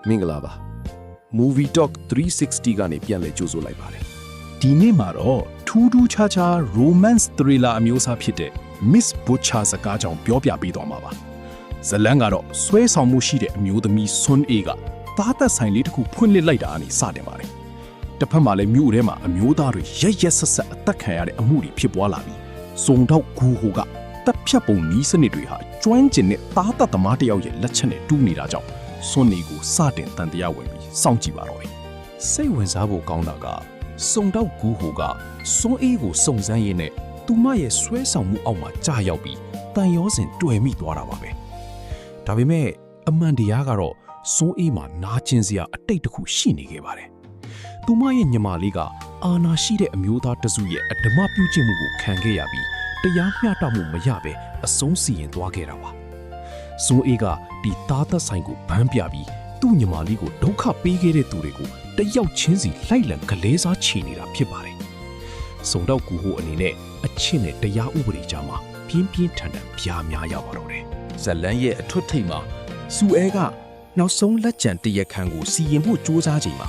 မင်္ဂလာပါ Movie Talk 360ကနေပြန်လည်ကြိုဆိုလိုက်ပါတယ် ဒီနေ့မှာတော့ထူးထူးခြားခြား romance thriller အမျိုးအစားဖြစ်တဲ့ Miss Butcher စကားကြောင့်ပြောပြပေးသွားမှာပါဇလန်ကတော့ဆွဲဆောင်မှုရှိတဲ့အမျိုးသမီးဆွန်းအေးကသားသက်ဆိုင်လေးတစ်ခုဖွင့်လှစ်လိုက်တာအနေစတင်ပါတယ်တစ်ဖက်မှာလည်းမြို့ထဲမှာအမျိုးသားတွေရက်ရက်ဆက်ဆက်အသက်ခံရတဲ့အမှုတွေဖြစ်ပွားလာပြီးစုံတော့ဂူဟိုကတပ်ဖြတ်ပုံနီးစနစ်တွေဟာကျွမ်းကျင်တဲ့သားသက်သမားတစ်ယောက်ရဲ့လက်ချက်နဲ့တူးနေတာကြောင့်ဆွန်းအေးကိုစတင်တန်တရားဝင်ပြီးစောင့်ကြည့်ပါတော့တယ်စိတ်ဝင်စားဖို့ကောင်းတာကစုံတော့ဂူဟိုကစွန်းအေးကိုစုံစမ်းရင်းနဲ့သူမရဲ့ဆွဲဆောင်မှုအောက်မှာကြာရောက်ပြီးတန်ရောစင်တွေ့မိသွားတာပါပဲဒါပေမဲ့အမှန်တရားကတော့စွန်းအေးမှာနာကျင်စရာအတိတ်တစ်ခုရှိနေခဲ့ပါတယ်သူမရဲ့ညီမလေးကအာနာရှိတဲ့အမျိုးသားတစုရဲ့အဓမ္မပြုကျင့်မှုကိုခံခဲ့ရပြီးတရားမျှတမှုမရဘဲအဆုံးစီရင်သွားခဲ့တာပါစွန်းအေးကဒီသားသက်ဆိုင်ကိုဗန်းပြပြီးသူ့ညီမလေးကိုဒုက္ခပေးခဲ့တဲ့သူတွေကိုတယောက်ချင်းစီလိုက်လံကလေးစားချေနေတာဖြစ်ပါတယ်။စုံတော့ကူဟိုအနေနဲ့အချစ်နဲ့တရားဥပဒေကြားမှာပြင်းပြင်းထန်ထန်ပြားများရပါတော့တယ်။ဇလန်ရဲ့အထွတ်ထိပ်မှာစူအဲကနောက်ဆုံးလက်ကျန်တရက်ခန့်ကိုစီရင်ဖို့ကြိုးစားချိန်မှာ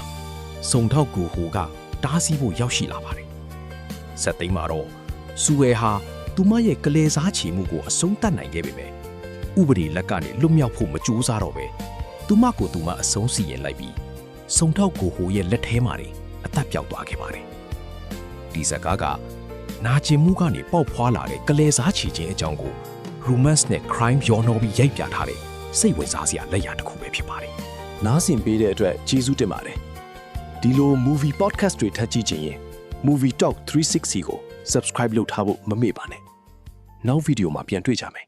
စုံတော့ကူဟိုကတားဆီးဖို့ရောက်ရှိလာပါတယ်။ဆက်သိမ်းမှာတော့စူအဲဟာသူမရဲ့ကလေးစားချေမှုကိုအဆုံးသတ်နိုင်ခဲ့ပေမဲ့ဥပဒေလက်ကနေလွတ်မြောက်ဖို့မကြိုးစားတော့ပဲသူမကိုသူမအဆုံးစီရင်လိုက်ပြီးစုံတော့ကိုဟိုရဲ့လက်ထဲမှာအသက်ပြောက်သွားခဲ့ပါတယ်ဒီဇကားကနာကျင်မှုကနေပေါက်ဖွာလာတဲ့ကလေးစားချီခြင်းအကြောင်းကို romance နဲ့ crime ရောနှောပြီးရိုက်ပြထားတဲ့စိတ်ဝင်စားစရာလက်ရာတစ်ခုပဲဖြစ်ပါတယ်နားဆင်ပေးတဲ့အတွက်ကျေးဇူးတင်ပါတယ်ဒီလို movie podcast တွေထပ်ကြည့်ခြင်းရင် Movie Talk 360ကို subscribe လုပ်ထားဖို့မမေ့ပါနဲ့နောက်ဗီဒီယိုမှာပြန်တွေ့ကြမယ်